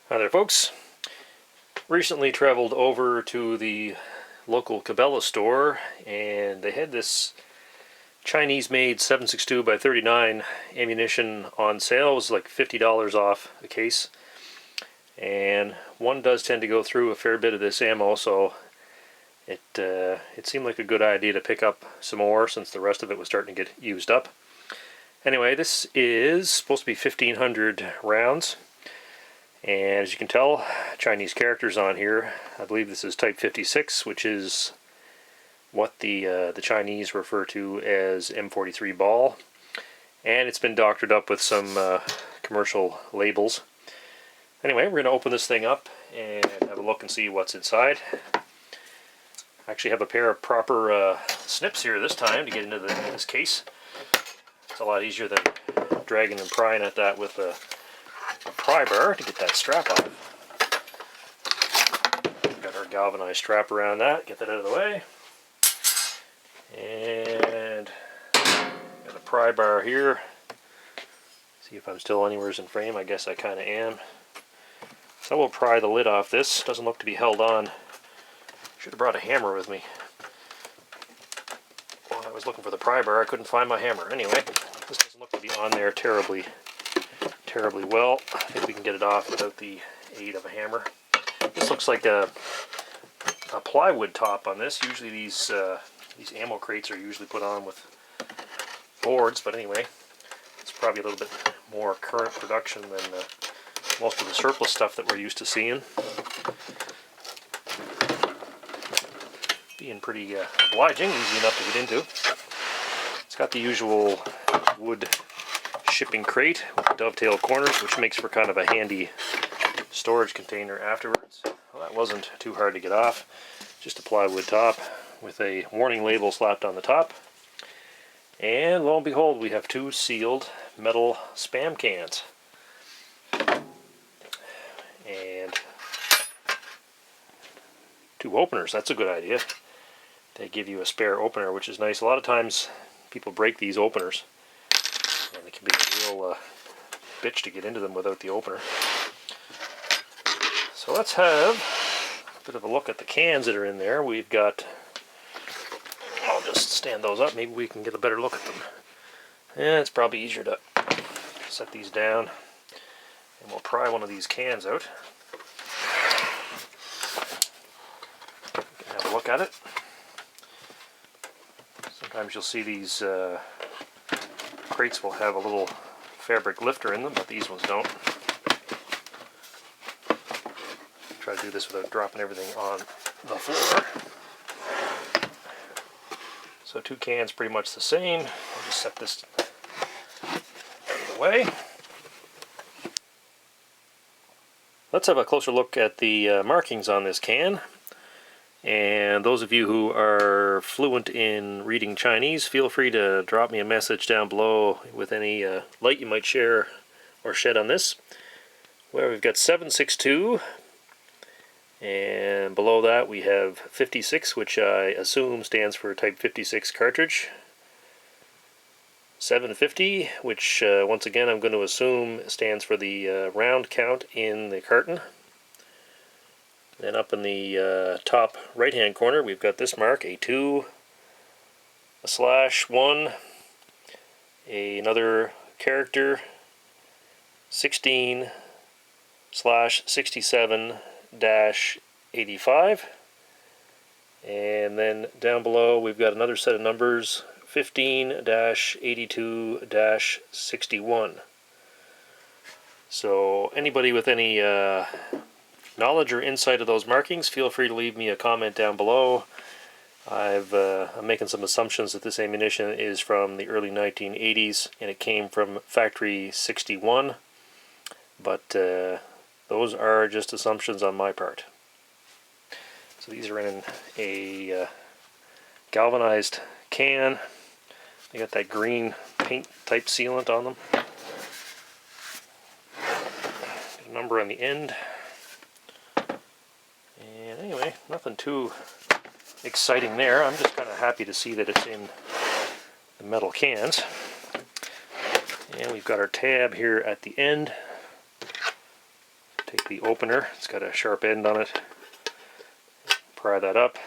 Hi there, folks. Recently traveled over to the local Cabela store, and they had this Chinese-made 7.62x39 ammunition on sale. It was like $50 off a case, and one does tend to go through a fair bit of this ammo, so it seemed like a good idea to pick up some more since the rest of it was starting to get used up. Anyway, this is supposed to be 1,500 rounds. And as you can tell, Chinese characters on here. I believe this is type 56, which is what the Chinese refer to as M43 ball. And it's been doctored up with some commercial labels. Anyway, we're going to open this thing up and have a look and see what's inside. I actually have a pair of proper snips here this time to get into this case. It's a lot easier than dragging and prying at that with a pry bar to get that strap off. Got our galvanized strap around that, get that out of the way. And got a pry bar here. See if I'm still anywhere in frame. I guess I kind of am. So we'll pry the lid off this. Doesn't look to be held on. Should have brought a hammer with me. While I was looking for the pry bar, I couldn't find my hammer. Anyway, this doesn't look to be on there terribly well. I think we can get it off without the aid of a hammer. This looks like a plywood top on this. Usually these ammo crates are usually put on with boards, but anyway, it's probably a little bit more current production than most of the surplus stuff that we're used to seeing. Being pretty obliging, easy enough to get into. It's got the usual wood shipping crate with dovetail corners, which makes for kind of a handy storage container afterwards. Well, that wasn't too hard to get off. Just a plywood top with a warning label slapped on the top. And lo and behold, we have two sealed metal spam cans. And two openers. That's a good idea. They give you a spare opener, which is nice. A lot of times people break these openers, and it can be a real bitch to get into them without the opener. So let's have a bit of a look at the cans that are in there. We've got, I'll just stand those up, maybe we can get a better look at them. Yeah, it's probably easier to set these down, and we'll pry one of these cans out. We can have a look at it. Sometimes you'll see these crates will have a little fabric lifter in them, but these ones don't. Try to do this without dropping everything on the floor. So two cans pretty much the same. I'll just set this out of the way. Let's have a closer look at the markings on this can. And those of you who are fluent in reading Chinese, feel free to drop me a message down below with any light you might share or shed on this. Where we've got 7.62, and below that we have 56, which I assume stands for type 56 cartridge. 750, which once again I'm going to assume stands for the round count in the carton. Then up in the top right hand corner we've got this mark, a 2, a /1, another character, 16/67-85, and then down below we've got another set of numbers, 15-82-61. So anybody with any knowledge or insight of those markings, feel free to leave me a comment down below. I'm making some assumptions that this ammunition is from the early 1980s and it came from Factory 61, but those are just assumptions on my part. So these are in a galvanized can. They got that green paint type sealant on them. A number on the end. And anyway, nothing too exciting there. I'm just kind of happy to see that it's in the metal cans. And we've got our tab here at the end Take the opener, it's got a sharp end on it, pry that up,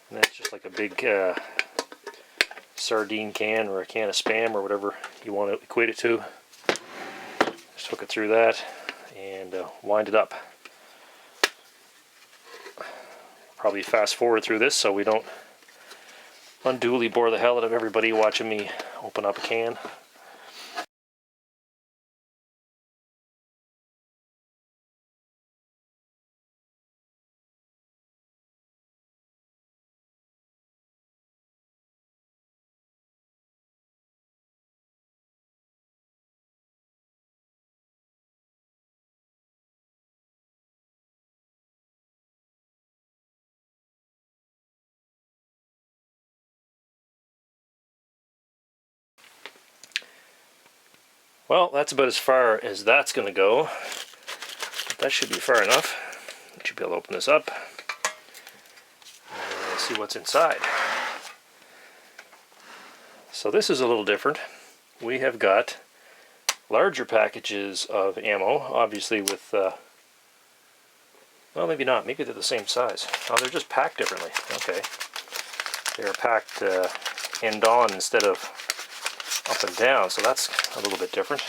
and that's just like a big sardine can or a can of Spam or whatever you want to equate it to. Just hook it through that and wind it up. Probably fast forward through this so we don't unduly bore the hell out of everybody watching me open up a can. Well, that's about as far as that's going to go. But that should be far enough. I should be able to open this up and see what's inside. So this is a little different. We have got larger packages of ammo, obviously with, well, maybe not. Maybe they're the same size. Oh, they're just packed differently. Okay. They're packed end on instead of up and down, so that's a little bit different.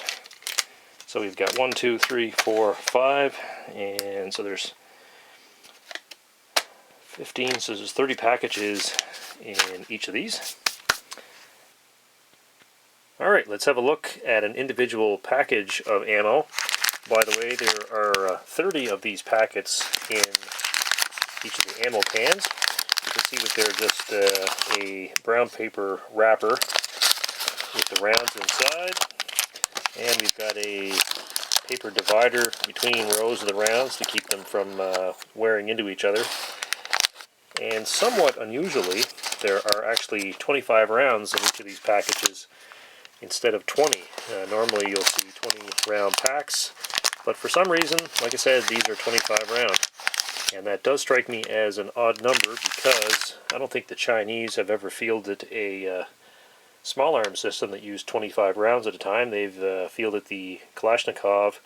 So we've got 1, 2, 3, 4, 5, and so there's 15, so there's 30 packages in each of these. Alright, let's have a look at an individual package of ammo. By the way, there are 30 of these packets in each of the ammo cans. You can see that they're just a brown paper wrapper with the rounds inside, and we've got a paper divider between rows of the rounds to keep them from wearing into each other. And somewhat unusually, there are actually 25 rounds in each of these packages instead of 20. Normally you'll see 20 round packs, but for some reason, like I said, these are 25 round. And that does strike me as an odd number because I don't think the Chinese have ever fielded a small arm system that used 25 rounds at a time. They've fielded the Kalashnikov,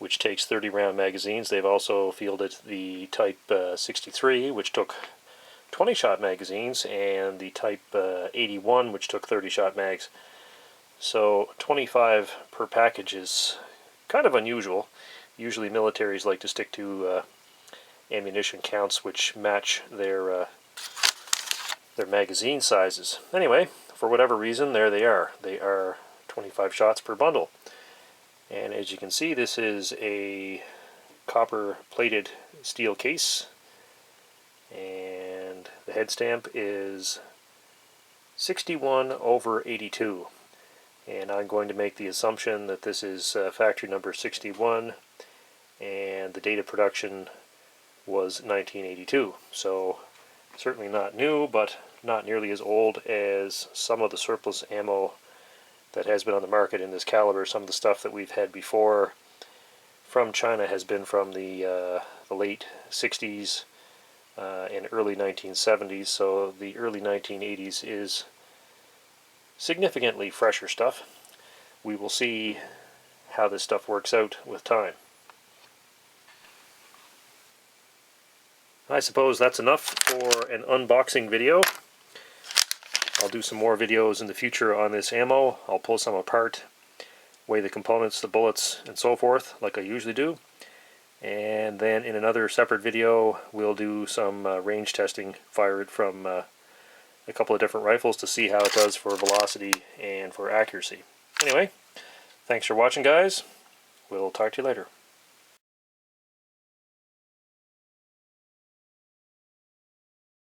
which takes 30 round magazines. They've also fielded the Type 63, which took 20 shot magazines, and the Type 81, which took 30 shot mags. So 25 per package is kind of unusual. Usually militaries like to stick to ammunition counts which match their magazine sizes. Anyway, for whatever reason, there they are. They are 25 shots per bundle. And as you can see, this is a copper-plated steel case. And the head stamp is 61/82. And I'm going to make the assumption that this is factory number 61, and the date of production was 1982. So certainly not new, but not nearly as old as some of the surplus ammo that has been on the market in this caliber. Some of the stuff that we've had before from China has been from the late 60s and early 1970s, so the early 1980s is significantly fresher stuff. We will see how this stuff works out with time. I suppose that's enough for an unboxing video. I'll do some more videos in the future on this ammo. I'll pull some apart, weigh the components, the bullets, and so forth, like I usually do. And then in another separate video, we'll do some range testing, fire it from a couple of different rifles to see how it does for velocity and for accuracy. Anyway, thanks for watching, guys. We'll talk to you later.